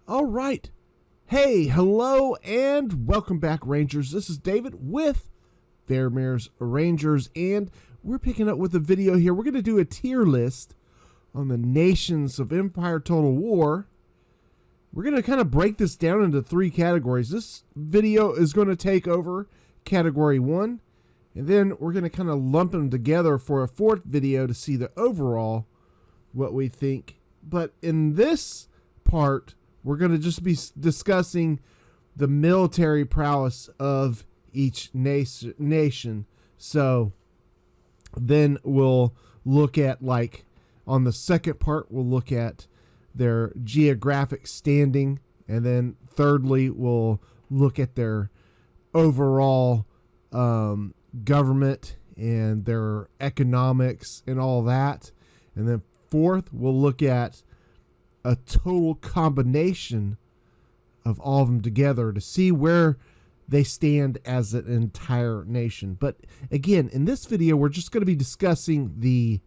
All right. Hey, hello, and welcome back, Rangers. This is David with Fairmare's Rangers, and we're picking up with a video here. We're going to do a tier list on the nations of Empire Total War. We're going to kind of break this down into three categories. This video is going to take over Category 1, and then we're going to kind of lump them together for a fourth video to see the overall, what we think. But in this part, we're going to just be discussing the military prowess of each nation. So then we'll look at, like, on the second part, we'll look at their geographic standing. And then thirdly, we'll look at their overall government and their economics and all that. And then fourth, we'll look at a total combination of all of them together to see where they stand as an entire nation. But again, in this video, we're just going to be discussing the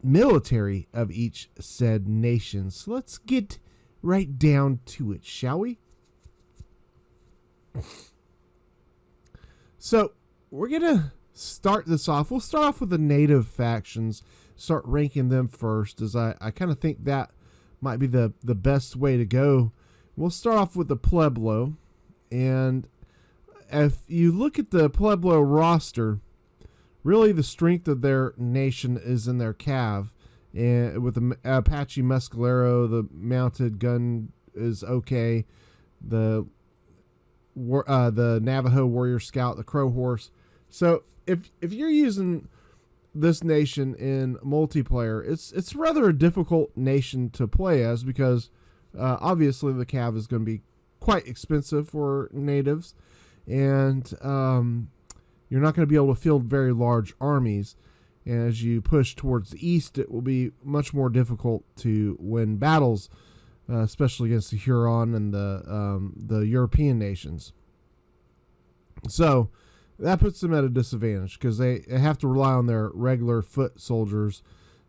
military of each said nation. So let's get right down to it, shall we? So we're going to start this off. We'll start off with the native factions, start ranking them first, as I kind of think that might be the best way to go. We'll start off with the Pueblo, and if you look at the Pueblo roster, really the strength of their nation is in their cav, and with the Apache Mescalero, the mounted gun is okay, the Navajo Warrior Scout, the Crow Horse. So if you're using this nation in multiplayer, it's rather a difficult nation to play as, because obviously the cav is going to be quite expensive for natives, and you're not going to be able to field very large armies. And as you push towards the east, it will be much more difficult to win battles, especially against the Huron and the European nations. So that puts them at a disadvantage, because they have to rely on their regular foot soldiers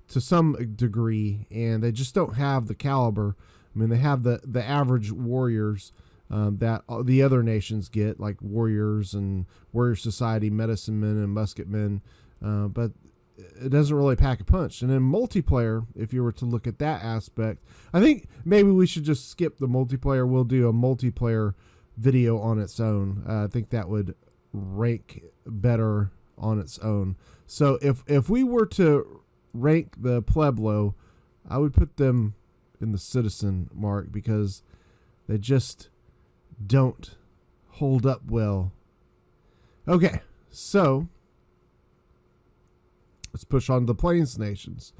to some degree, and they just don't have the caliber. I mean, they have the average warriors that the other nations get, like warriors and warrior society, medicine men and musket men, but it doesn't really pack a punch. And in multiplayer, if you were to look at that aspect, I think maybe we should just skip the multiplayer. We'll do a multiplayer video on its own. I think that would rank better on its own. So if we were to rank the Pueblo, I would put them in the citizen mark, because they just don't hold up well. Okay, so let's push on to the Plains nations.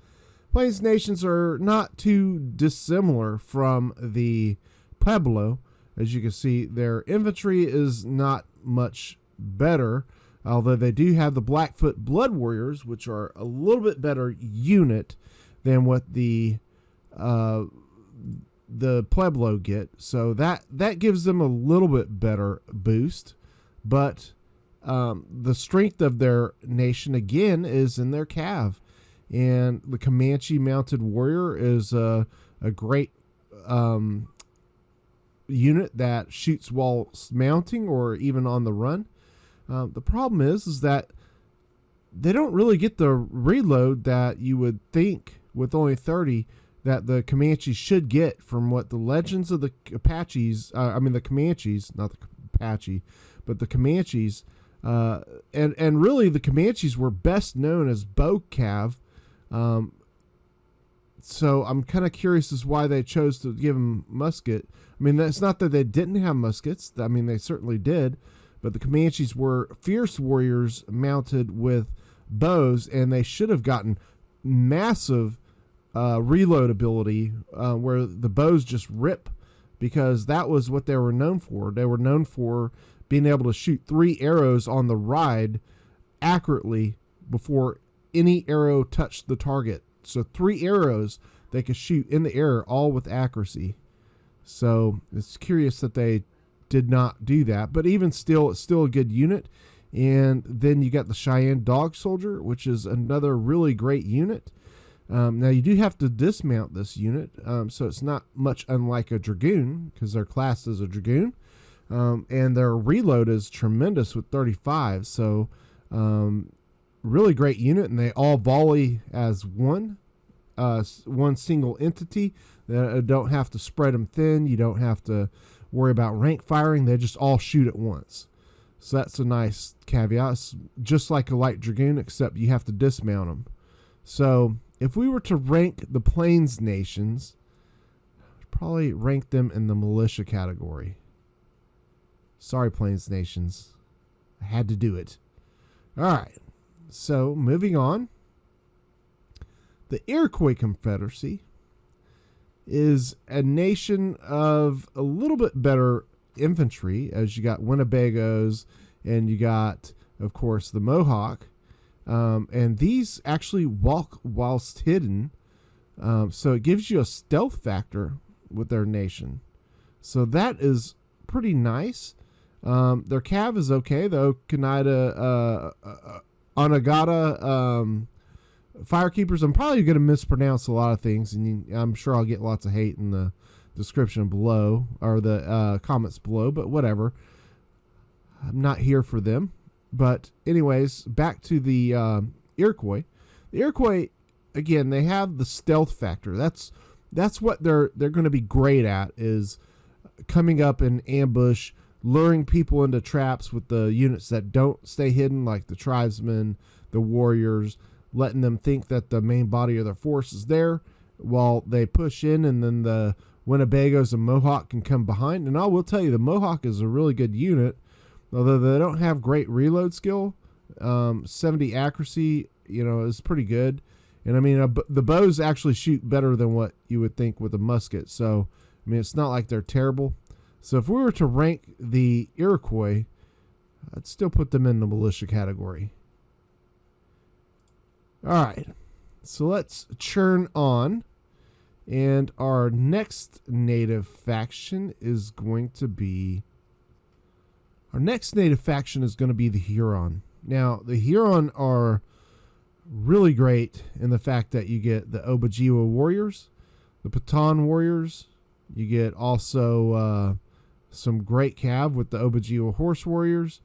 Plains nations are not too dissimilar from the Pueblo. As you can see, their infantry is not much better, although they do have the Blackfoot Blood Warriors, which are a little bit better unit than what the Pueblo get. So that gives them a little bit better boost. But the strength of their nation, again, is in their cav. And the Comanche Mounted Warrior is a great unit that shoots while mounting or even on the run. The problem is that they don't really get the reload that you would think with only 30 that the Comanches should get from what the legends of the Apaches, the Comanches, not the Apache, but the Comanches, and really the Comanches were best known as bow cav. So I'm kind of curious as why they chose to give them musket. I mean, it's not that they didn't have muskets. I mean, they certainly did. But the Comanches were fierce warriors mounted with bows, and they should have gotten massive reload ability where the bows just rip, because that was what they were known for. They were known for being able to shoot 3 arrows on the ride accurately before any arrow touched the target. So 3 arrows they could shoot in the air, all with accuracy. So it's curious that they did not do that, but even still, it's still a good unit. And then you got the Cheyenne Dog Soldier, which is another really great unit. Now you do have to dismount this unit, so it's not much unlike a dragoon because they're classed as a dragoon, and their reload is tremendous with 35. So really great unit, and they all volley as one single entity. They don't have to spread them thin. You don't have to worry about rank firing. They just all shoot at once. So that's a nice caveat. It's just like a light dragoon, except you have to dismount them. So if we were to rank the Plains nations, I'd probably rank them in the militia category. Sorry, Plains nations. I had to do it. All right. So moving on. The Iroquois Confederacy is a nation of a little bit better infantry, as you got Winnebagos and you got, of course, the Mohawk. And these actually walk whilst hidden. So it gives you a stealth factor with their nation. So that is pretty nice. Their cav is okay, though. Kaneda, Onagata, Firekeepers. I'm probably going to mispronounce a lot of things, and I'm sure I'll get lots of hate in the description below, or the comments below, but whatever. I'm not here for them. But anyways, back to the Iroquois. The Iroquois, again, they have the stealth factor. That's what they're going to be great at, is coming up in ambush, luring people into traps with the units that don't stay hidden, like the tribesmen, the warriors, letting them think that the main body of their force is there while they push in, and then the Winnebagos and Mohawk can come behind. And I will tell you, the Mohawk is a really good unit, although they don't have great reload skill. 70 accuracy, is pretty good. And I mean, the bows actually shoot better than what you would think with a musket. So, I mean, it's not like they're terrible. So if we were to rank the Iroquois, I'd still put them in the militia category. All right, so let's churn on. And our next native faction is going to be... the Huron. Now, the Huron are really great in the fact that you get the Obajiwa warriors, the Patan warriors. You get also some great cav with the Obajiwa horse warriors.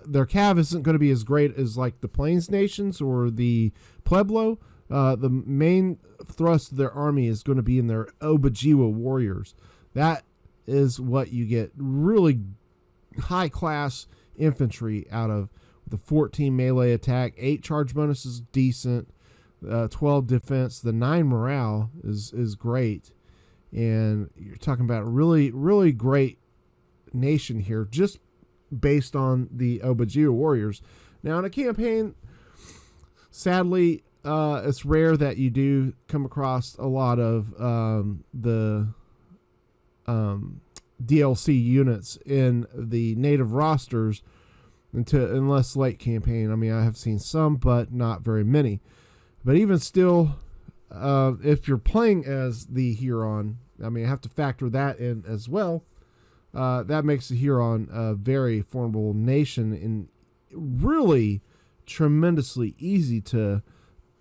Their cav isn't going to be as great as like the Plains nations or the Pueblo. The main thrust of their army is going to be in their Obajiwa warriors. That is what you get really high class infantry out of. The 14 melee attack, 8 charge bonus is decent, 12 defense, the 9 morale is great, and you're talking about a really, really great nation here, just based on the Obajiwa warriors. Now in a campaign, sadly, it's rare that you do come across a lot of the DLC units in the native rosters unless late campaign. I mean, I have seen some, but not very many. But even still, if you're playing as the Huron, I mean, I have to factor that in as well. That makes the Huron a very formidable nation and really tremendously easy to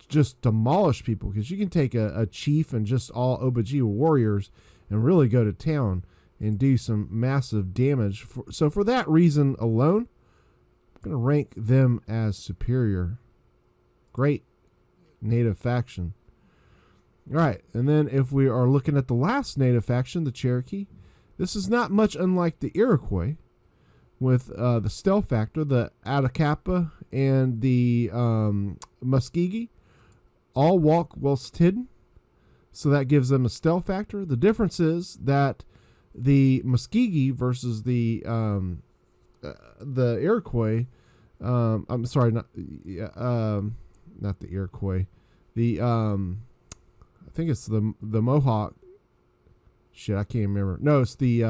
just demolish people, because you can take a chief and just all Obajiwa warriors and really go to town and do some massive damage. So for that reason alone, I'm going to rank them as superior. Great native faction. All right, and then if we are looking at the last native faction, the Cherokee, this is not much unlike the Iroquois with the stealth factor. The Atacapa and the Muskegee all walk whilst hidden, so that gives them a stealth factor. The difference is that the Muskegee versus the Iroquois, I'm sorry, not the Iroquois, the I think it's the Mohawk. Shit, I can't remember. No, it's the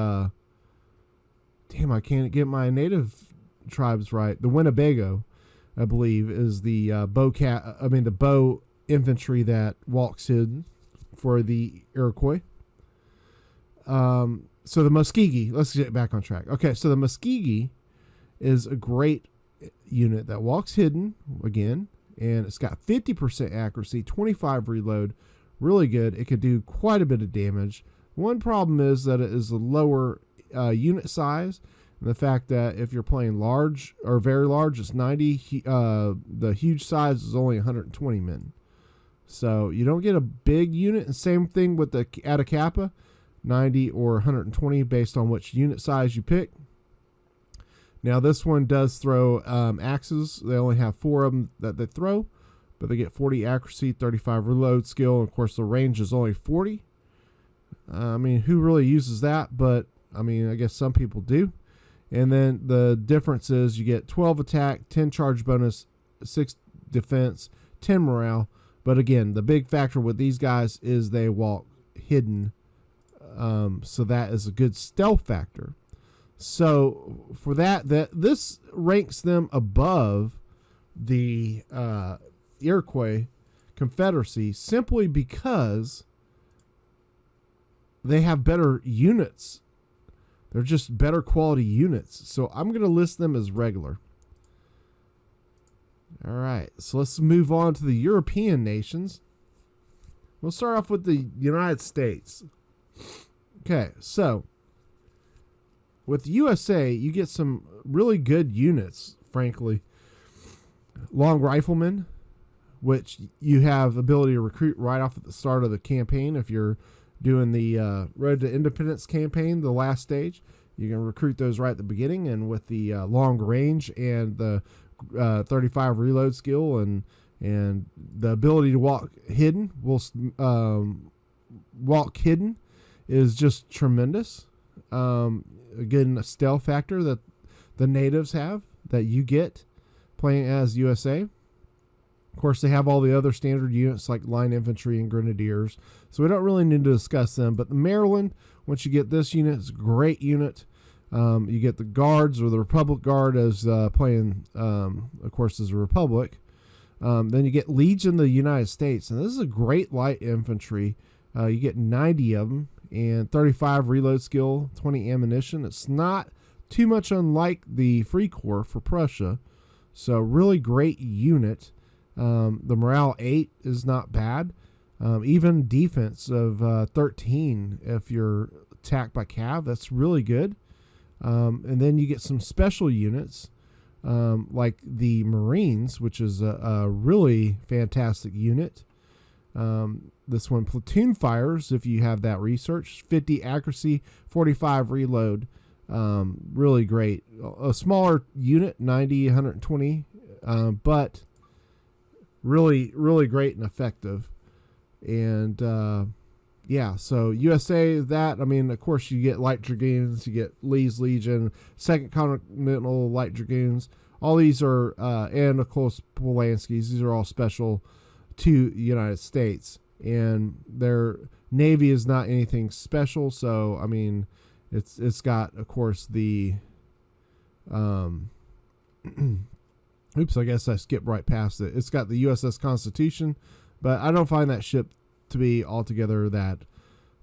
damn, I can't get my native tribes right. The Winnebago, I believe, is the the bow infantry that walks hidden for the Iroquois. So the Muskegee, let's get back on track. Okay, so the Muskegee is a great unit that walks hidden again, and it's got 50% accuracy, 25 reload. Really good. It could do quite a bit of damage. One problem is that it is a lower unit size, and the fact that if you're playing large or very large, it's 90. The huge size is only 120 men. So you don't get a big unit. And same thing with the ATK, 90 or 120 based on which unit size you pick. Now this one does throw axes. They only have 4 of them that they throw, but they get 40 accuracy, 35 reload skill. And of course, the range is only 40. I mean, who really uses that? But I mean, I guess some people do. And then the difference is you get 12 attack, 10 charge bonus, 6 defense, 10 morale. But again, the big factor with these guys is they walk hidden. So that is a good stealth factor. So for that this ranks them above the Iroquois Confederacy simply because they have better units. They're just better quality units. So I'm going to list them as regular. All right, so let's move on to the European nations. We'll start off with the United States. Okay, so with the USA, you get some really good units, frankly. Long riflemen, which you have ability to recruit right off at the start of the campaign. If you're doing the Road to Independence campaign, the last stage, you can recruit those right at the beginning. And with the long range and the 35 reload skill and the ability to walk hidden, walk hidden is just tremendous. Again, a stealth factor that the natives have that you get playing as USA. Of course, they have all the other standard units like line infantry and grenadiers, so we don't really need to discuss them. But the Maryland, once you get this unit, it's a great unit. You get the Guards or the Republic Guard as playing, of course, as a Republic. Then you get Legion of the United States, and this is a great light infantry. You get 90 of them and 35 reload skill, 20 ammunition. It's not too much unlike the Free Corps for Prussia, so really great unit. The morale 8 is not bad. Even defense of 13 if you're attacked by cav, that's really good. And then you get some special units like the Marines, which is a really fantastic unit. This one, platoon fires, if you have that research, 50 accuracy, 45 reload. Really great. A smaller unit, 90, 120, but really, really great and effective. And yeah, so USA, that, I mean, of course, you get Light Dragoons, you get Lee's Legion, 2nd Continental Light Dragoons. All these are, and of course, Polanski's, these are all special to the United States. And their Navy is not anything special, so, I mean, it's got, of course, the, oops, I guess I skipped right past it. It's got the USS Constitution, but I don't find that ship to be altogether that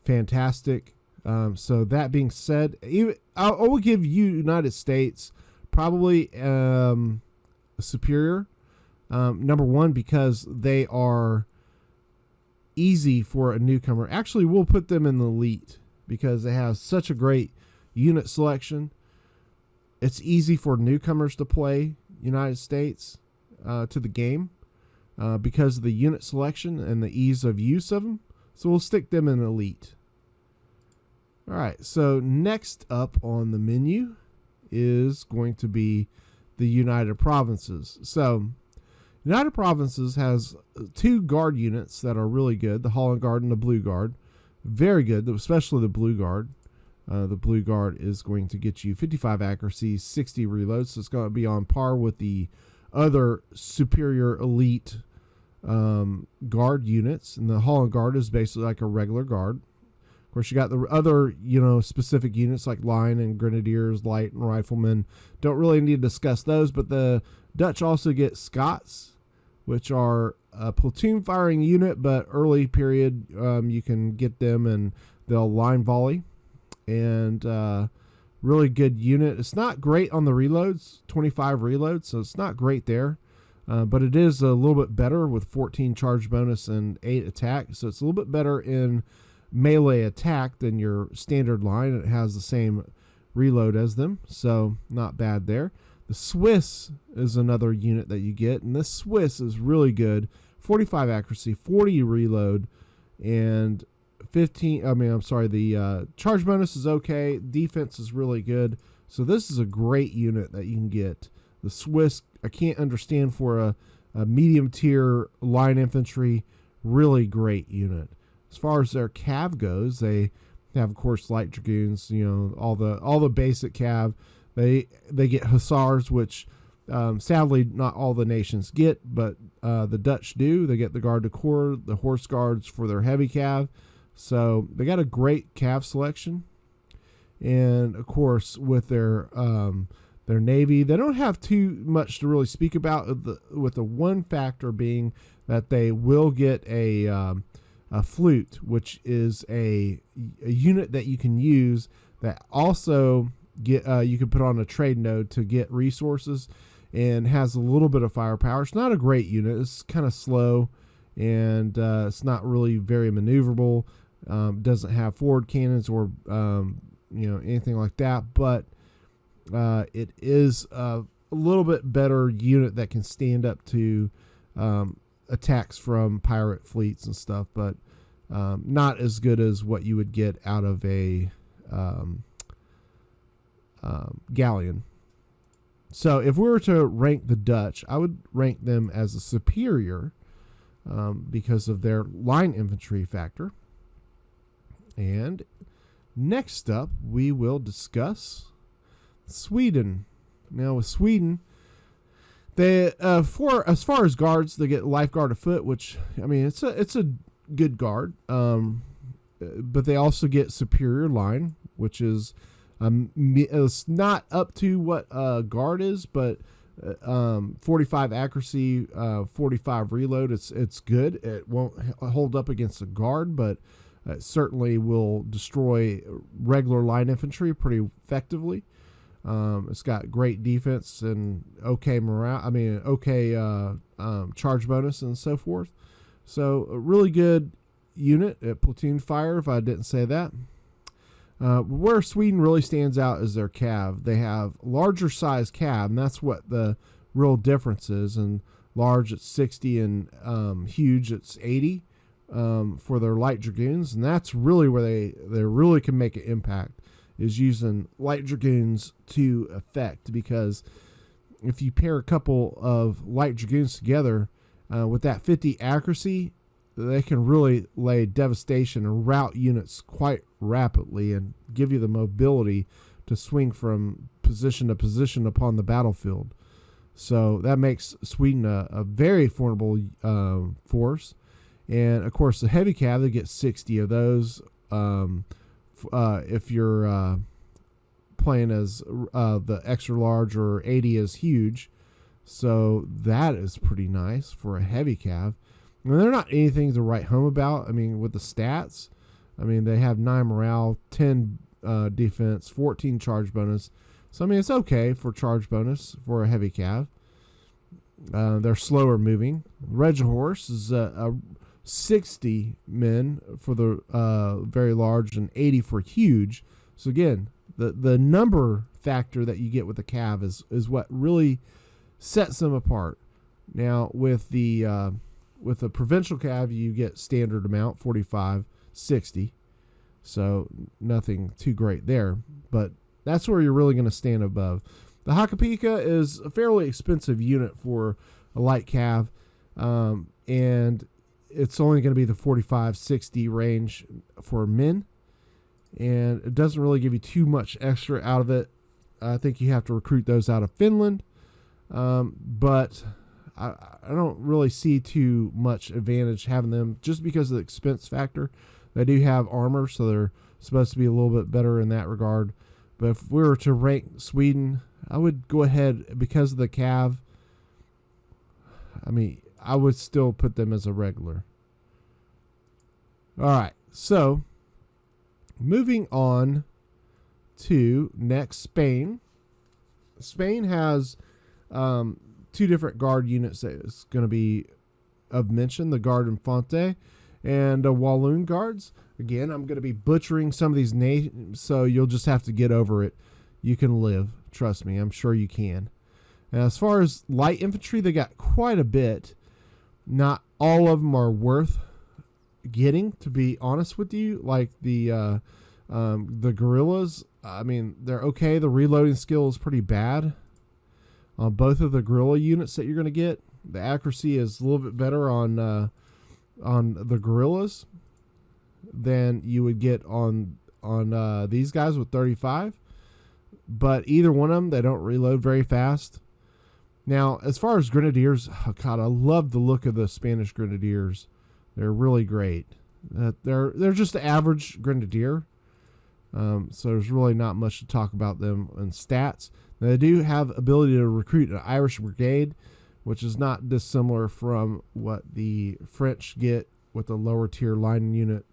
fantastic. So that being said, I will give you United States probably superior. Number one, because they are easy for a newcomer. Actually, we'll put them in the elite because they have such a great unit selection. It's easy for newcomers to play United States to the game because of the unit selection and the ease of use of them. So we'll stick them in elite. All right, so next up on the menu is going to be the United Provinces. So United Provinces has 2 guard units that are really good, the Holland Guard and the Blue Guard. Very good, especially the Blue Guard. The Blue Guard is going to get you 55 accuracy, 60 reloads, so it's going to be on par with the other superior elite guard units. And the Holland Guard is basically like a regular guard. Of course, you got the other, specific units like line and grenadiers, light and riflemen. Don't really need to discuss those, but the Dutch also get Scots, which are a platoon firing unit, but early period you can get them and they'll line volley. And really good unit. It's not great on the reloads, 25 reloads, so it's not great there. but it is a little bit better with 14 charge bonus and 8 attack. So it's a little bit better in melee attack than your standard line. It has the same reload as them, so not bad there. The Swiss is another unit that you get, and this Swiss is really good. 45 accuracy, 40 reload, and 15. The charge bonus is okay. Defense is really good. So this is a great unit that you can get. The Swiss, I can't understand for a medium tier line infantry, really great unit. As far as their cav goes, they have, of course, light dragoons. All the basic cav. They get hussars, which sadly not all the nations get, but the Dutch do. They get the garde du corps, the horse guards for their heavy cav. So they got a great cav selection, and of course with their navy, they don't have too much to really speak about. With the one factor being that they will get a flute, which is a unit that you can use that also you can put on a trade node to get resources, and has a little bit of firepower. It's not a great unit. It's kind of slow, and it's not really very maneuverable. Doesn't have forward cannons or anything like that, but it is a little bit better unit that can stand up to attacks from pirate fleets and stuff, but not as good as what you would get out of a galleon. So if we were to rank the Dutch, I would rank them as a superior because of their line infantry factor. And next up, we will discuss Sweden. Now with Sweden, they as far as guards, they get lifeguard afoot, which it's a good guard. But they also get superior line, which is it's not up to what guard is, but 45 accuracy, 45 reload. It's good. It won't hold up against a guard, but it certainly will destroy regular line infantry pretty effectively. It's got great defense and okay morale. Charge bonus and so forth. So a really good unit at platoon fire, if I didn't say that. Where Sweden really stands out is their cav. They have larger size cav, and that's what the real difference is. And large, it's 60, and huge, it's 80 for their light dragoons. And that's really where they really can make an impact, is using light dragoons to effect. Because if you pair a couple of light dragoons together with that 50 accuracy, they can really lay devastation and rout units quite rapidly and give you the mobility to swing from position to position upon the battlefield. So that makes Sweden a very formidable force. And of course, the heavy cav, they get 60 of those. If you're playing as the extra large, or 80 is huge. So that is pretty nice for a heavy cav. They're not anything to write home about. With the stats, they have 9 morale, 10 defense, 14 charge bonus. So, it's okay for charge bonus for a heavy cav. They're slower moving. Regiment horse is a 60 men for the very large and 80 for huge. So, again, the number factor that you get with the cav is what really sets them apart. Now, with the provincial cav, you get standard amount, 45, 60. So nothing too great there, but that's where you're really going to stand above. The Hakapika is a fairly expensive unit for a light cav, and it's only going to be the 45, 60 range for men, and it doesn't really give you too much extra out of it. I think you have to recruit those out of Finland, but I don't really see too much advantage having them just because of the expense factor. They do have armor, so they're supposed to be a little bit better in that regard. But if we were to rank Sweden, I would go ahead, because of the cav, I would still put them as a regular. All right, so moving on to next, Spain. Spain has two different guard units that is going to be of mention, the Guard Infante and Walloon Guards. Again, I'm going to be butchering some of these names, so you'll just have to get over it. You can live. Trust me, I'm sure you can. Now, as far as light infantry, they got quite a bit. Not all of them are worth getting, to be honest with you. Like the guerrillas, I mean, they're okay. The reloading skill is pretty bad on both of the guerrilla units that you're going to get. The accuracy is a little bit better on the guerrillas than you would get on these guys with 35. But either one of them, they don't reload very fast. Now, as far as grenadiers, oh God, I love the look of the Spanish grenadiers. They're really great. They're just the average grenadier. So there's really not much to talk about them in stats. Now, they do have ability to recruit an Irish brigade, which is not dissimilar from what the French get with the lower tier line unit,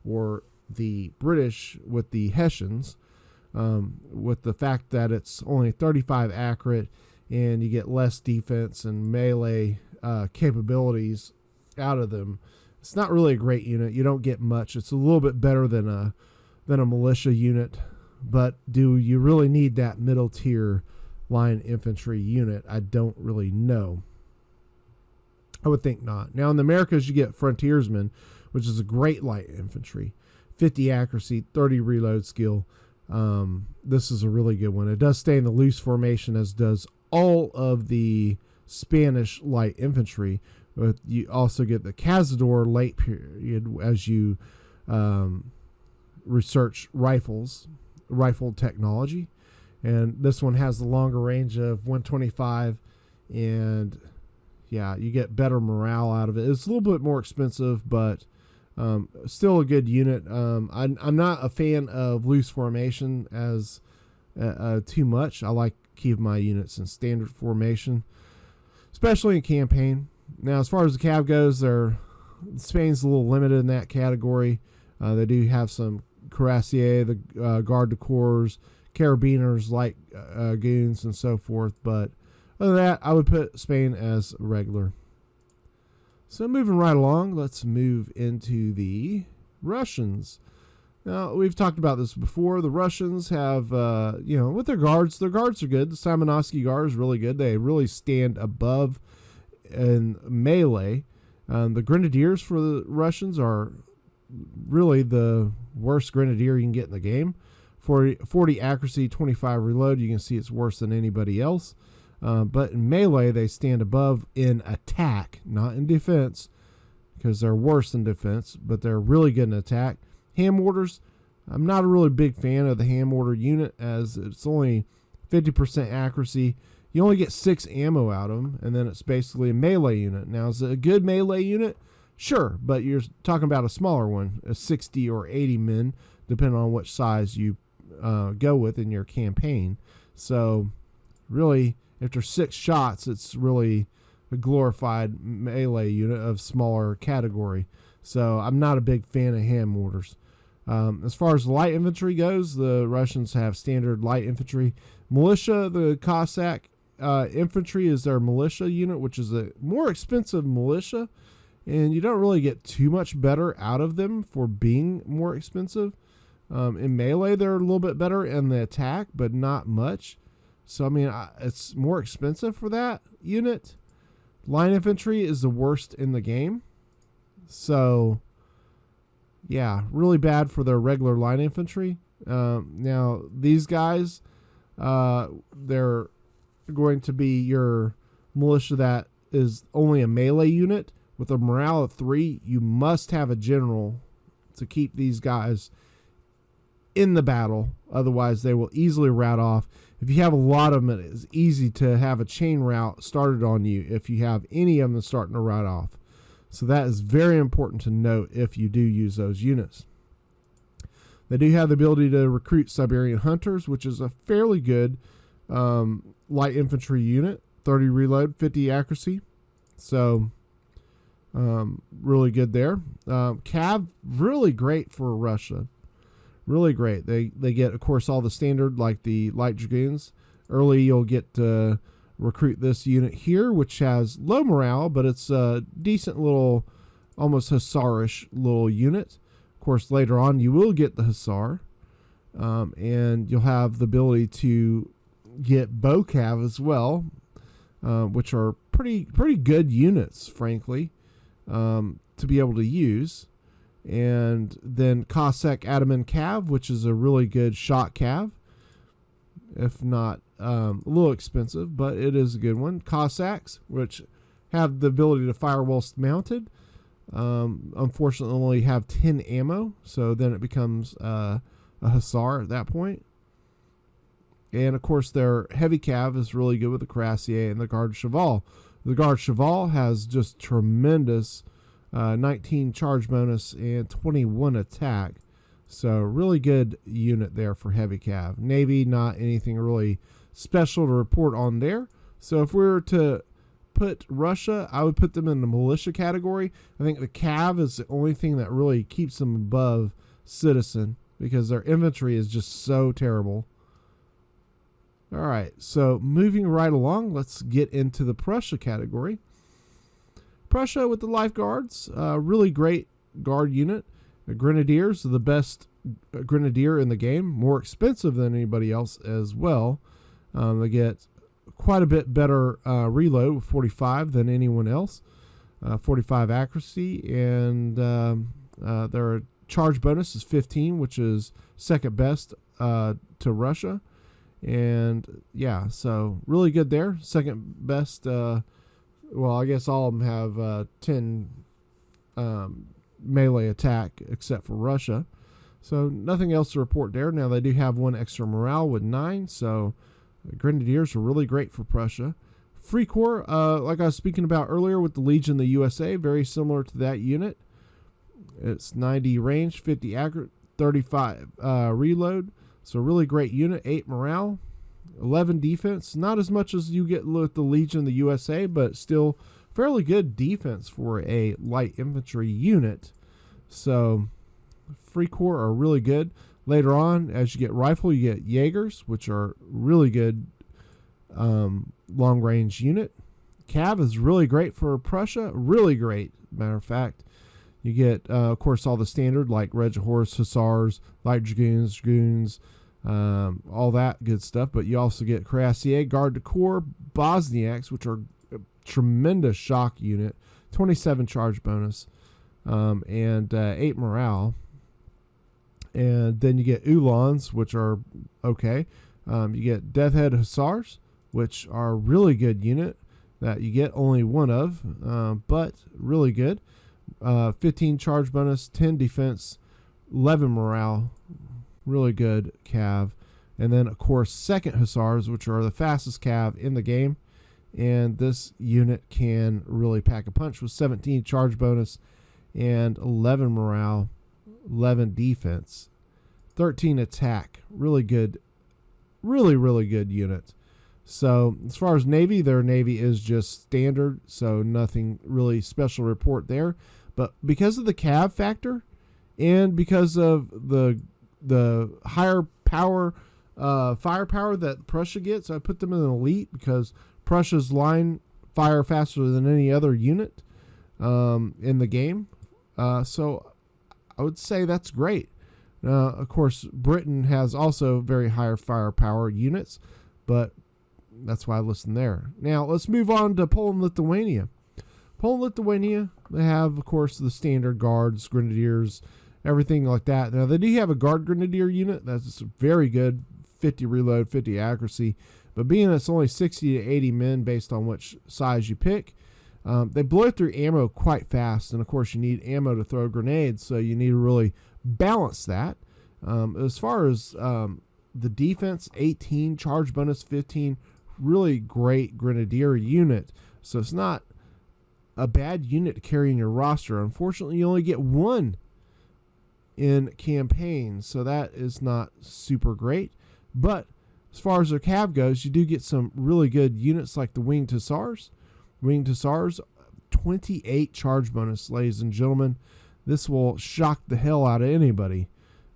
or the British with the Hessians, with the fact that it's only 35 accurate and you get less defense and melee capabilities out of them. It's not really a great unit. You don't get much. It's a little bit better than a militia unit, but do you really need that middle tier line infantry unit? I don't really know. I would think not. Now in the Americas, you get frontiersmen, which is a great light infantry, 50 accuracy, 30 reload skill. This is a really good one. It does stay in the loose formation, as does all of the Spanish light infantry. But you also get the Cazador late period as you research rifle technology. And this one has the longer range of 125, and yeah, you get better morale out of it. It's a little bit more expensive, but still a good unit. I'm not a fan of loose formation as too much. I like keeping my units in standard formation, especially in campaign. Now, as far as the cav goes, Spain's a little limited in that category. They do have some cuirassier, the garde du corps, carabiners, light goons, and so forth. But other than that, I would put Spain as regular. So moving right along, let's move into the Russians. Now, we've talked about this before. The Russians have, with their guards are good. The Simonovsky Guard is really good. They really stand above in melee. The Grenadiers for the Russians are really the worst Grenadier you can get in the game. 40 accuracy, 25 reload. You can see it's worse than anybody else. But in melee, they stand above in attack, not in defense, because they're worse in defense, but they're really good in attack. Hand mortars, I'm not a really big fan of the hand mortar unit, as it's only 50% accuracy. You only get 6 ammo out of them, and then it's basically a melee unit. Now, is it a good melee unit? Sure, but you're talking about a smaller one, a 60 or 80 men, depending on which size you go with in your campaign. So, really, after 6 shots, it's really a glorified melee unit of smaller category. So, I'm not a big fan of hand mortars. As far as light infantry goes, the Russians have standard light infantry. Militia, the Cossack infantry is their militia unit, which is a more expensive militia, and you don't really get too much better out of them for being more expensive. In melee, they're a little bit better in the attack, but not much. So, I mean, it's more expensive for that unit. Line infantry is the worst in the game. So, yeah, really bad for their regular line infantry. Now, these guys, they're going to be your militia that is only a melee unit. With a morale of 3, you must have a general to keep these guys in the battle. Otherwise, they will easily rout off. If you have a lot of them, it is easy to have a chain rout started on you if you have any of them starting to rout off. So that is very important to note if you do use those units. They do have the ability to recruit Siberian Hunters, which is a fairly good light infantry unit. 30 reload, 50 accuracy. So, really good there. Cav, really great for Russia. Really great. They get, of course, all the standard, like the light dragoons. Early, you'll get recruit this unit here, which has low morale, but it's a decent little, almost hussarish little unit. Of course, later on you will get the hussar, and you'll have the ability to get bow cav as well, which are pretty good units, frankly, to be able to use. And then Cossack Ottoman Cav, which is a really good shot cav, if not a little expensive, but it is a good one. Cossacks, which have the ability to fire whilst mounted, unfortunately only have 10 ammo, so then it becomes a hussar at that point. And of course their heavy cav is really good with the cuirassier and the garde cheval. The garde cheval has just tremendous 19 charge bonus and 21 attack. So really good unit there for heavy cav. Navy, not anything really special to report on there. So if we were to put Russia, I would put them in the militia category. I think the cav is the only thing that really keeps them above citizen, because their infantry is just so terrible. All right, so moving right along, let's get into the Prussia category. Prussia with the life guards, really great guard unit. The grenadiers are the best grenadier in the game, more expensive than anybody else as well. They get quite a bit better reload with 45 than anyone else, 45 accuracy, and their charge bonus is 15, which is second best to Russia. And yeah, so really good there. Second best. Well, I guess all of them have 10 melee attack except for Russia. So nothing else to report there. Now they do have one extra morale with 9. So grenadiers are really great for Prussia. Free Corps, like I was speaking about earlier with the Legion of the USA, very similar to that unit. It's 90 range, 50 accurate, 35 reload. So really great unit. 8 morale, 11 defense. Not as much as you get with the Legion of the USA, but still fairly good defense for a light infantry unit. So Free Corps are really good. Later on, as you get rifle, you get Jaegers, which are really good long-range unit. Cav is really great for Prussia. Really great, matter of fact. You get, of course, all the standard like Red Horse, Hussars, Light Dragoons, all that good stuff. But you also get Cuirassier, Garde du Corps, Bosniaks, which are a tremendous shock unit, 27 charge bonus, and 8 morale. And then you get Uhlans, which are okay. You get Deathhead Hussars, which are a really good unit that you get only one of, but really good. 15 charge bonus, 10 defense, 11 morale, really good cav. And then of course second Hussars, which are the fastest cav in the game, and this unit can really pack a punch with 17 charge bonus and 11 morale, 11 defense, 13 attack. Really good, really good unit. So as far as Navy, their Navy is just standard, so nothing really special to report there. But because of the cav factor and because of the higher power firepower that Prussia gets, I put them in an elite because Prussia's line fire faster than any other unit in the game. So I would say that's great. Of course, Britain has also very higher firepower units, but that's why I listen there. Now, let's move on to Poland-Lithuania. Poland-Lithuania, they have, of course, the standard guards, grenadiers, everything like that. Now, they do have a guard grenadier unit that's very good, 50 reload, 50 accuracy. But being it's only 60 to 80 men based on which size you pick, they blow through ammo quite fast. And, of course, you need ammo to throw grenades, so you need to really balance that. As far as the defense, 18, charge bonus 15, really great grenadier unit. So it's not a bad unit to carry in your roster. Unfortunately, you only get one in campaign, so that is not super great. But as far as their cav goes, you do get some really good units like the Winged Hussars. Winged Hussars, 28 charge bonus, ladies and gentlemen. This will shock the hell out of anybody.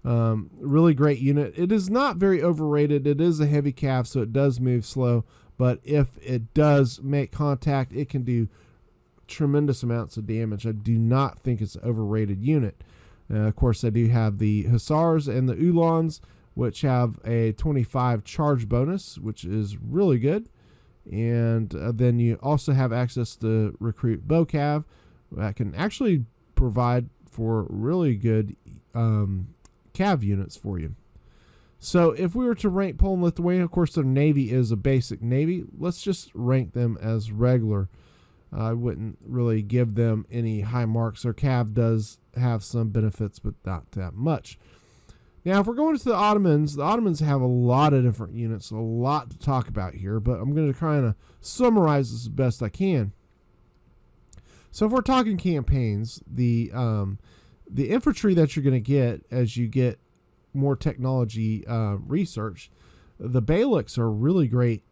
Really great unit. It is not very overrated. It is a heavy cav, so it does move slow, but if it does make contact, it can do tremendous amounts of damage. I do not think it's an overrated unit. Of course, I do have the Hussars and the Uhlans, which have a 25 charge bonus, which is really good. And then you also have access to recruit Bocav that can actually provide for really good cav units for you. So if we were to rank Poland-Lithuania, of course their navy is a basic navy. Let's just rank them as regular. I wouldn't really give them any high marks. Their cav does have some benefits, but not that much. Now, if we're going to the Ottomans have a lot of different units, a lot to talk about here, but I'm going to kind of summarize this as best I can. So if we're talking campaigns, the infantry that you're going to get as you get more technology research, the Beyliks are really great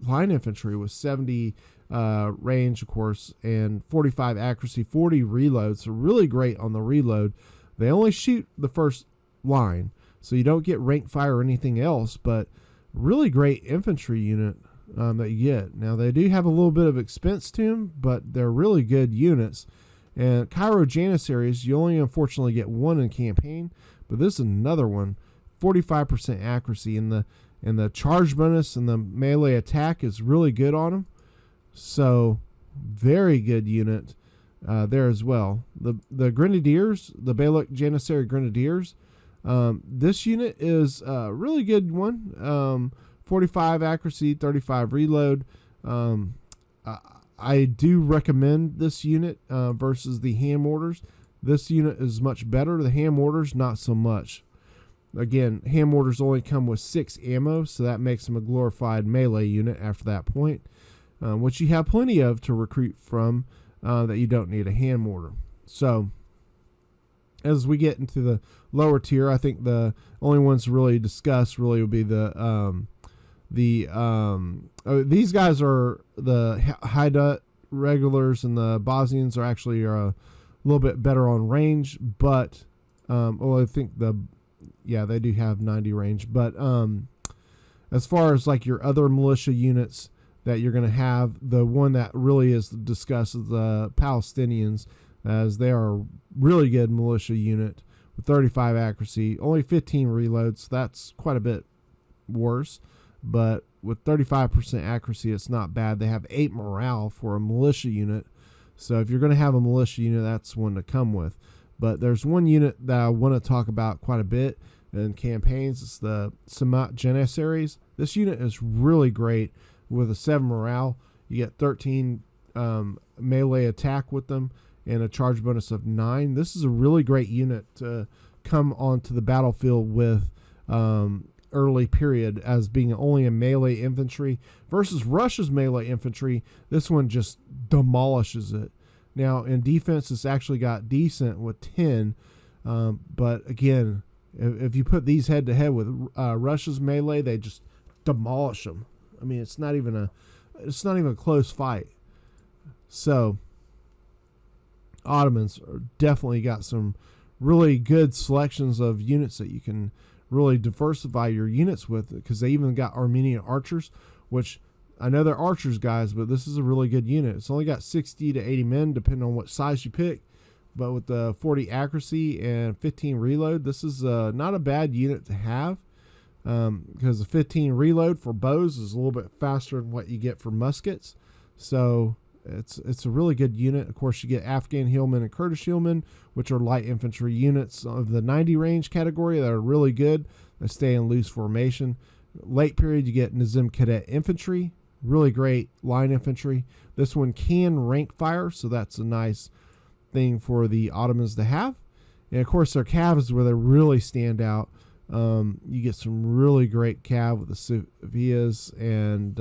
line infantry with 70 range, of course, and 45 accuracy, 40 reload. So really great on the reload. They only shoot the first line, so you don't get rank fire or anything else, but really great infantry unit that you get. Now, they do have a little bit of expense to them, but they're really good units. And Chiaro Janissaries, you only unfortunately get one in campaign, but this is another one, 45% accuracy, and the charge bonus and the melee attack is really good on them. So very good unit there as well. The Grenadiers, the Beylik Janissary Grenadiers, this unit is a really good one. 45 accuracy, 35 reload. I do recommend this unit versus the hand mortars. This unit is much better. The hand mortars, not so much. Again, hand mortars only come with 6 ammo, so that makes them a glorified melee unit after that point, which you have plenty of to recruit from that you don't need a hand mortar. So as we get into the lower tier, I think the only ones to really discuss really would be these guys are the Haida regulars, and the Bosnians are actually a little bit better on range, but I think they do have 90 range, but as far as like your other militia units that you're going to have, the one that really is discussed is the Palestinians, as they are a really good militia unit with 35 accuracy, only 15 reloads. That's quite a bit worse, but with 35% accuracy, it's not bad. They have 8 morale for a militia unit, so if you're going to have a militia unit, that's one to come with. But there's one unit that I want to talk about quite a bit in campaigns. It's the Samat Janissaries. This unit is really great with a 7 morale. You get 13 melee attack with them and a charge bonus of 9. This is a really great unit to come onto the battlefield with early period as being only a melee infantry versus Russia's melee infantry. This one just demolishes it. Now in defense, it's actually got decent with 10, but again, if you put these head to head with Russia's melee, they just demolish them. I mean, it's not even a close fight. So Ottomans are definitely got some really good selections of units that you can really diversify your units with, because they even got Armenian archers, which I know they're archers, guys, but this is a really good unit. It's only got 60 to 80 men, depending on what size you pick. But with the 40 accuracy and 15 reload, this is not a bad unit to have, because the 15 reload for bows is a little bit faster than what you get for muskets. So it's a really good unit. Of course, you get Afghan hillmen and Kurdish hillmen, which are light infantry units of the 90 range category that are really good. They stay in loose formation. Late period, you get Nizam cadet infantry, really great line infantry. This one can rank fire, so that's a nice thing for the Ottomans to have. And of course, their cav is where they really stand out. You get some really great cav with the Soviets, and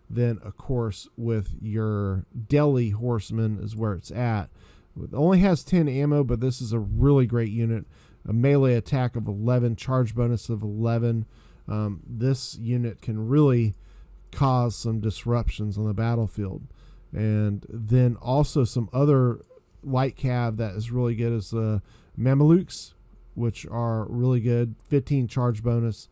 then of course with your Delhi horsemen is where it's at. It only has 10 ammo, but this is a really great unit. A melee attack of 11, charge bonus of 11. This unit can really cause some disruptions on the battlefield. And then also some other light cav that is really good is the Mamelukes, which are really good, 15 charge bonus.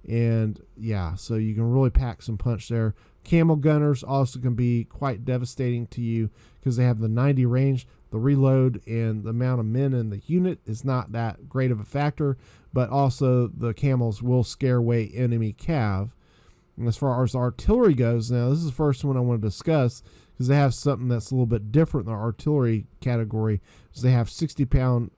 And yeah, so you can really pack some punch there. Camel gunners also can be quite devastating to you because they have the 90 range. The reload and the amount of men in the unit is not that great of a factor, but also the camels will scare away enemy cav. And as far as artillery goes, now this is the first one I want to discuss because they have something that's a little bit different in the artillery category. So they have 60-pound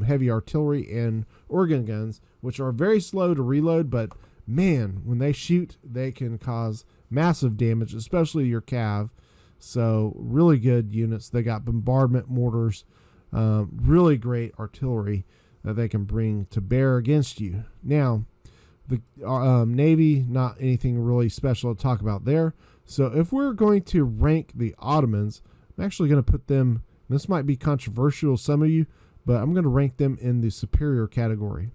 heavy artillery and organ guns, which are very slow to reload, but man, when they shoot, they can cause massive damage, especially your cav. So really good units. They got bombardment mortars, really great artillery that they can bring to bear against you. Now, the Navy, not anything really special to talk about there. So if we're going to rank the Ottomans, I'm actually going to put them, this might be controversial to some of you, but I'm going to rank them in the superior category.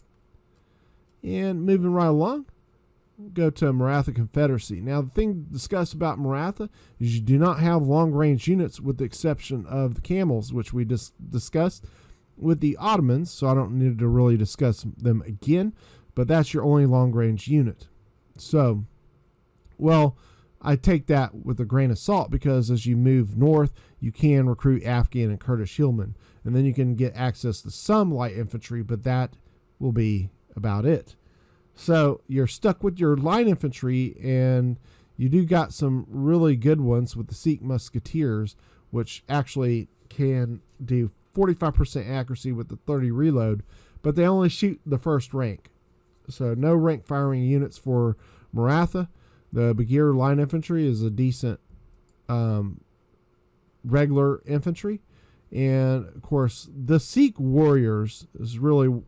And moving right along, go to Maratha Confederacy. Now, the thing to discuss about Maratha is you do not have long-range units with the exception of the camels, which we just discussed with the Ottomans, so I don't need to really discuss them again, but that's your only long-range unit. So, well, I take that with a grain of salt because as you move north, you can recruit Afghan and Kurdish hillmen, and then you can get access to some light infantry, but that will be about it. So you're stuck with your line infantry, and you do got some really good ones with the Sikh musketeers, which actually can do 45% accuracy with the 30 reload, but they only shoot the first rank. So no rank firing units for Maratha. The Bagheer line infantry is a decent regular infantry. And of course, the Sikh warriors is really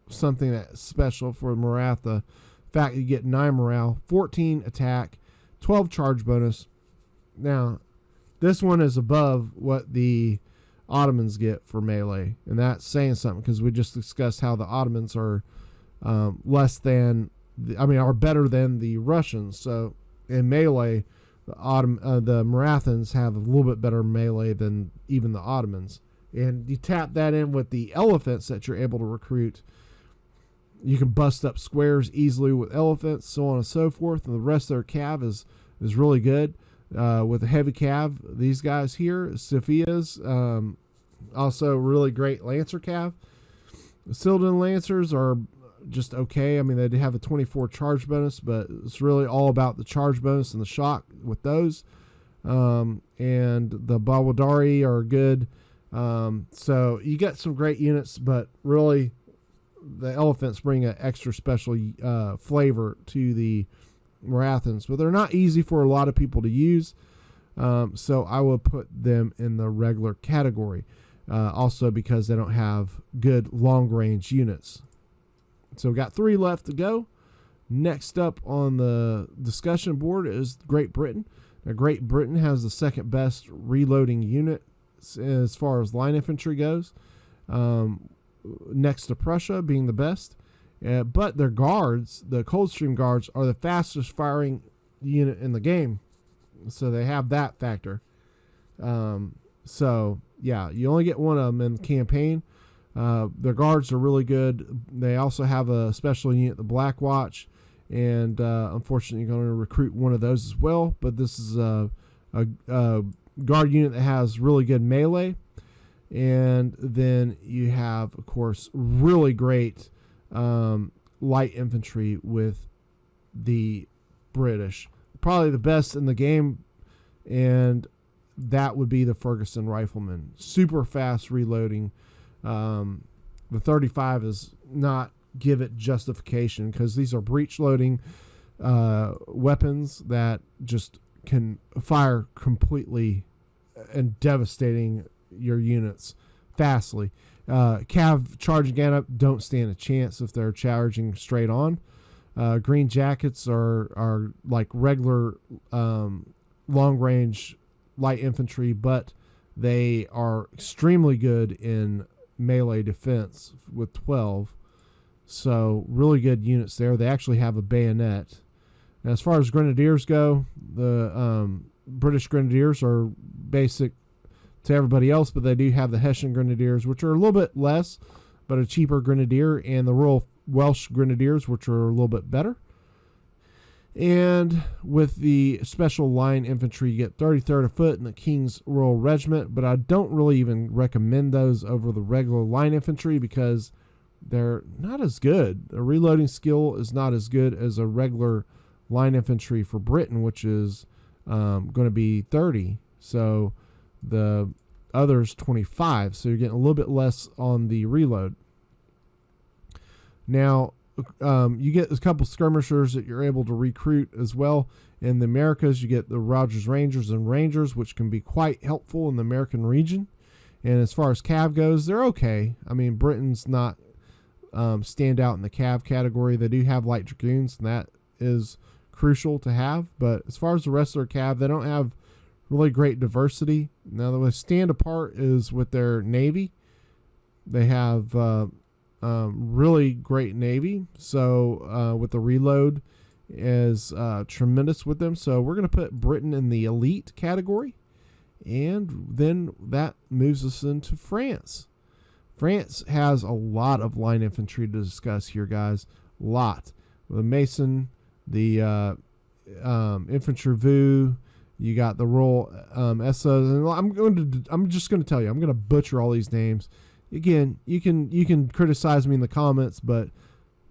something that's special for Maratha. In fact, you get 9 morale, 14 attack, 12 charge bonus. Now, this one is above what the Ottomans get for melee, and that's saying something because we just discussed how the Ottomans are less than, are better than the Russians. So in melee, the Marathans have a little bit better melee than even the Ottomans. And you tap that in with the elephants that you're able to recruit. You can bust up squares easily with elephants, so on and so forth. And the rest of their cav is really good. With a heavy cav, these guys here, Sophia's, also really great Lancer cav. The Sildan Lancers are just okay. I mean, they have a 24 charge bonus, but it's really all about the charge bonus and the shock with those. And the Bawadari are good. So you get some great units, but really the elephants bring an extra special flavor to the Marathans, but they're not easy for a lot of people to use. So I will put them in the regular category. Also because they don't have good long-range units. So we got 3 left to go. Next up on the discussion board is Great Britain. Now, Great Britain has the second best reloading unit as far as line infantry goes, next to Prussia being the best. But their guards, the Coldstream Guards, are the fastest firing unit in the game. So they have that factor. So, yeah, you only get one of them in the campaign. Their guards are really good. They also have a special unit, the Black Watch, and unfortunately you're going to recruit one of those as well. But this is a guard unit that has really good melee. And then you have, of course, really great light infantry with the British. Probably the best in the game, and that would be the Ferguson Riflemen. Super fast reloading. The 35 is not give it justification because these are breech loading weapons that just can fire completely and devastating your units fastly. Cav charging at up don't stand a chance if they're charging straight on. Green Jackets are like regular long range light infantry, but they are extremely good in melee defense with 12. So really good units there. They actually have a bayonet. And as far as Grenadiers go, the British Grenadiers are basic to everybody else, but they do have the Hessian Grenadiers, which are a little bit less, but a cheaper Grenadier, and the Royal Welsh Grenadiers, which are a little bit better. And with the special line infantry, you get 33rd of Foot and the King's Royal Regiment, but I don't really even recommend those over the regular line infantry because they're not as good. The reloading skill is not as good as a regular line infantry for Britain, which is going to be 30. So the others 25. So you're getting a little bit less on the reload. Now, you get a couple skirmishers that you're able to recruit as well. In the Americas, you get the Rogers Rangers and Rangers, which can be quite helpful in the American region. And as far as cav goes, they're okay. I mean, Britain's not stand out in the cav category. They do have light dragoons, and that is crucial to have. But as far as the rest of their cav, they don't have really great diversity. Now, the way stand apart is with their navy. They have really great navy. So with the reload is tremendous with them. So we're going to put Britain in the elite category. And then that moves us into France. France has a lot of line infantry to discuss here, guys. A lot. The Mason, the infantry vu, you got the Royal SOs, and I'm just going to tell you, I'm going to butcher all these names. Again, you can criticize me in the comments, but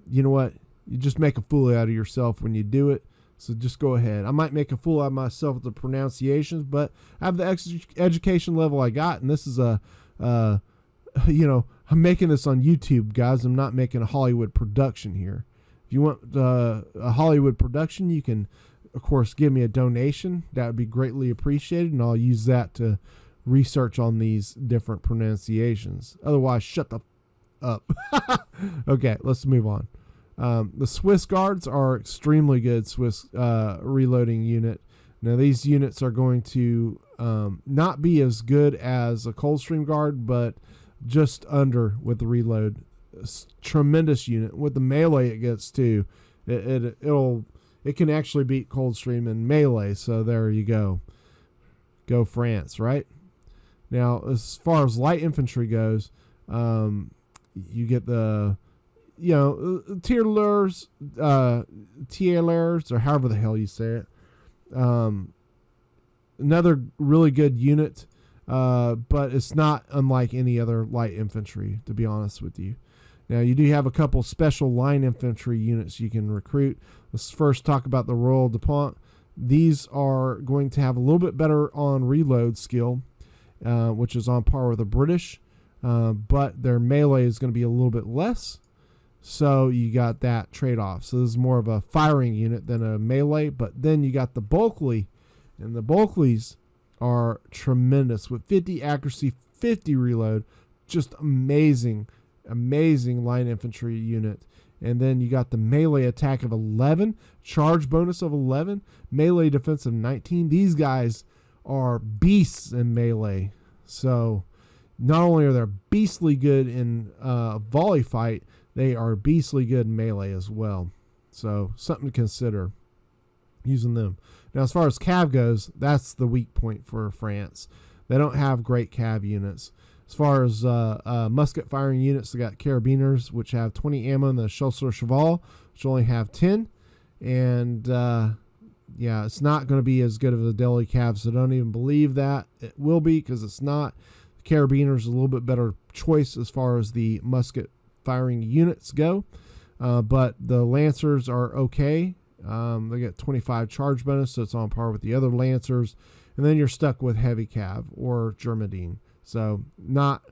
you know what? You just make a fool out of yourself when you do it. So just go ahead. I might make a fool out of myself with the pronunciations, but I have the education level I got, and this is I'm making this on YouTube, guys. I'm not making a Hollywood production here. If you want a Hollywood production, you can, of course, give me a donation. That would be greatly appreciated, and I'll use that to research on these different pronunciations. Otherwise, shut the up. Okay, let's move on. The Swiss Guards are extremely good Swiss reloading unit. Now, these units are going to not be as good as a Coldstream Guard, but just under with the reload. Tremendous unit. With the melee it gets too, it can actually beat Coldstream in melee. So there you go. Go France, right? Now, as far as light infantry goes, you get the tierlers, or however the hell you say it. Another really good unit, but it's not unlike any other light infantry, to be honest with you. Now, you do have a couple special line infantry units you can recruit. Let's first talk about the Royal DuPont. These are going to have a little bit better on reload skill, which is on par with the British, but their melee is going to be a little bit less. So you got that trade-off. So this is more of a firing unit than a melee. But then you got the Bulkley. And the Bulkleys are tremendous with 50 accuracy, 50 reload. Just amazing line infantry unit. And then you got the melee attack of 11, charge bonus of 11, melee defense of 19. These guys are beasts in melee. So not only are they beastly good in volley fight, they are beastly good in melee as well. So something to consider using them. Now, as far as cav goes, that's the weak point for France. They don't have great cav units. As far as musket firing units, they got carabiners, which have 20 ammo, and the Chasseurs Cheval, which only have 10. And it's not going to be as good of a deli cav, so don't even believe that it will be, because it's not. The carabiners is a little bit better choice as far as the musket firing units go, but the Lancers are okay. They get 25 charge bonus, so it's on par with the other Lancers. And then you're stuck with heavy cav or Germadine. So not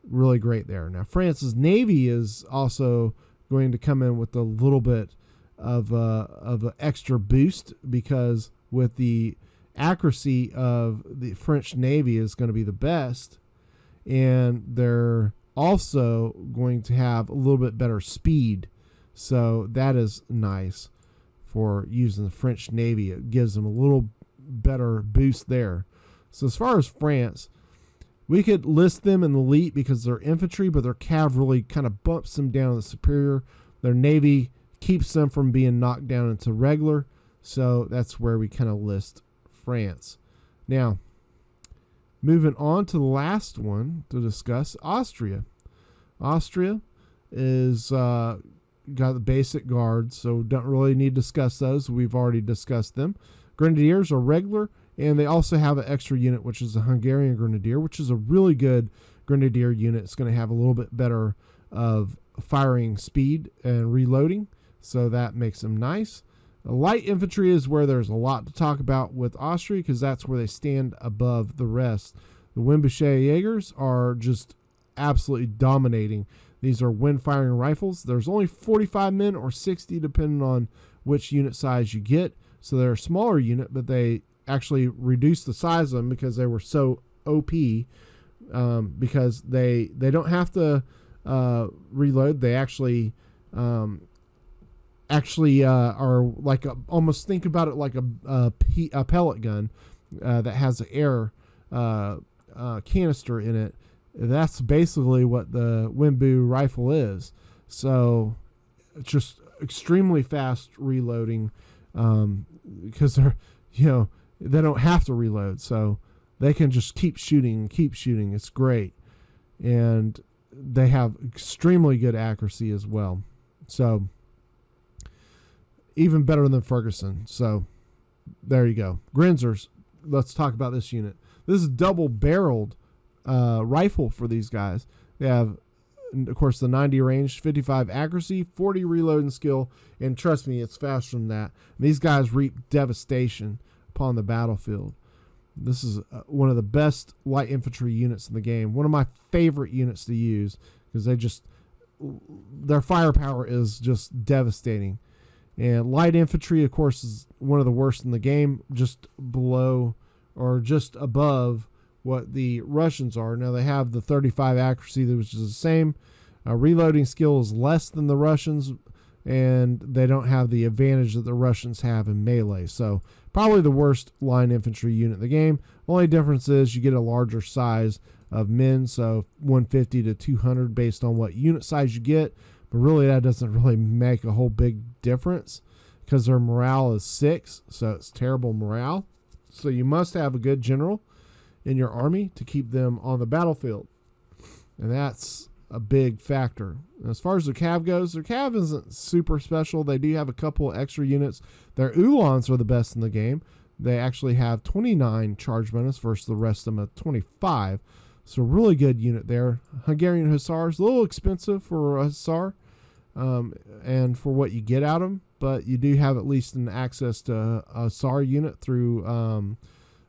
really great there. Now, France's Navy is also going to come in with a little bit of an extra boost, because with the accuracy of the French Navy is going to be the best, and they're also going to have a little bit better speed. So that is nice for using the French Navy. It gives them a little better boost there. So as far as France, we could list them in elite because they're infantry, but their cav really kind of bumps them down to superior. Their navy keeps them from being knocked down into regular. So that's where we kind of list France. Now, moving on to the last one to discuss, Austria. Austria is got the basic guards, so don't really need to discuss those. We've already discussed them. Grenadiers are regular, and they also have an extra unit, which is a Hungarian Grenadier, which is a really good Grenadier unit. It's going to have a little bit better of firing speed and reloading, so that makes them nice. Light infantry is where there's a lot to talk about with Austria, because that's where they stand above the rest. The Windbücher Jägers are just absolutely dominating. These are wind-firing rifles. There's only 45 men or 60, depending on which unit size you get. So they're a smaller unit, but they actually reduced the size of them because they were so OP, because they don't have to reload. They actually are like almost think about it like a pellet gun that has an air canister in it. That's basically what the Windbu rifle is. So it's just extremely fast reloading, because they're, they don't have to reload, so they can just keep shooting and keep shooting. It's great, and they have extremely good accuracy as well. So even better than Ferguson. So there you go. Grenzers. Let's talk about this unit. This is double-barreled rifle for these guys. They have, of course, the 90 range, 55 accuracy, 40 reloading skill, and trust me, it's faster than that. These guys reap devastation upon the battlefield. This is one of the best light infantry units in the game. One of my favorite units to use, because their firepower is just devastating. And light infantry, of course, is one of the worst in the game, just below or just above what the Russians are. Now, they have the 35 accuracy, which is the same. Reloading skill is less than the Russians, and they don't have the advantage that the Russians have in melee. So probably the worst line infantry unit in the game. Only difference is you get a larger size of men, so 150 to 200 based on what unit size you get. But really, that doesn't really make a whole big difference, because their morale is 6, so it's terrible morale. So you must have a good general in your army to keep them on the battlefield, and that's a big factor. As far as their cav goes, their cav isn't super special. They do have a couple extra units. Their Uhlans are the best in the game. They actually have 29 charge bonus versus the rest of them at 25. So really good unit there. Hungarian Hussars, a little expensive for a Hussar, and for what you get out of them, but you do have at least an access to a Hussar unit through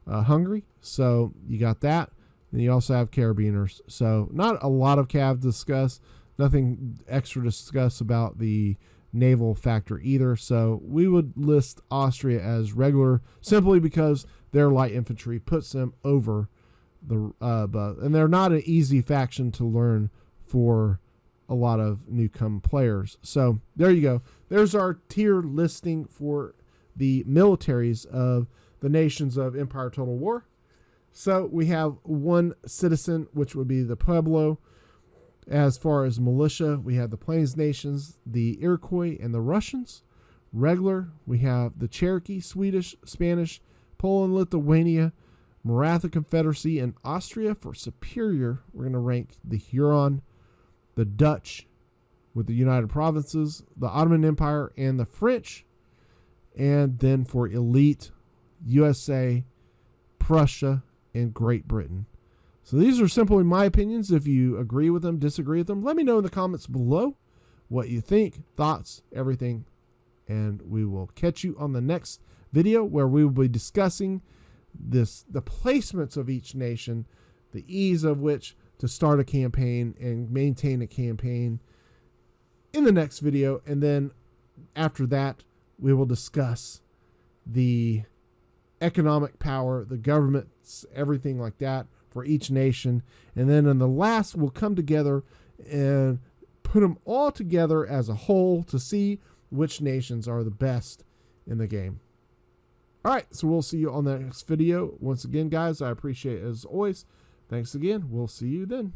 Hungary. So you got that. And you also have carabiners. So not a lot of cav to discuss. Nothing extra to discuss about the naval factor either. So we would list Austria as regular simply because their light infantry puts them over the and they're not an easy faction to learn for a lot of newcomer players. So there you go. There's our tier listing for the militaries of the nations of Empire Total War. So we have one citizen, which would be the Pueblo. As far as militia, we have the Plains nations, the Iroquois, and the Russians. Regular, we have the Cherokee, Swedish, Spanish, Poland-Lithuania, Maratha Confederacy, and Austria. For superior, we're going to rank the Huron, the Dutch with the United Provinces, the Ottoman Empire, and the French. And then for elite, USA, Prussia, and Great Britain. So these are simply my opinions. If you agree with them, disagree with them, let me know in the comments below what you think, thoughts, everything. And we will catch you on the next video, where we will be discussing the placements of each nation, the ease of which to start a campaign and maintain a campaign in the next video. And then after that, we will discuss the economic power, the governments, everything like that for each nation. And then in the last, we'll come together and put them all together as a whole to see which nations are the best in the game. All right, so we'll see you on the next video. Once again, guys, I appreciate it as always. Thanks again. We'll see you then.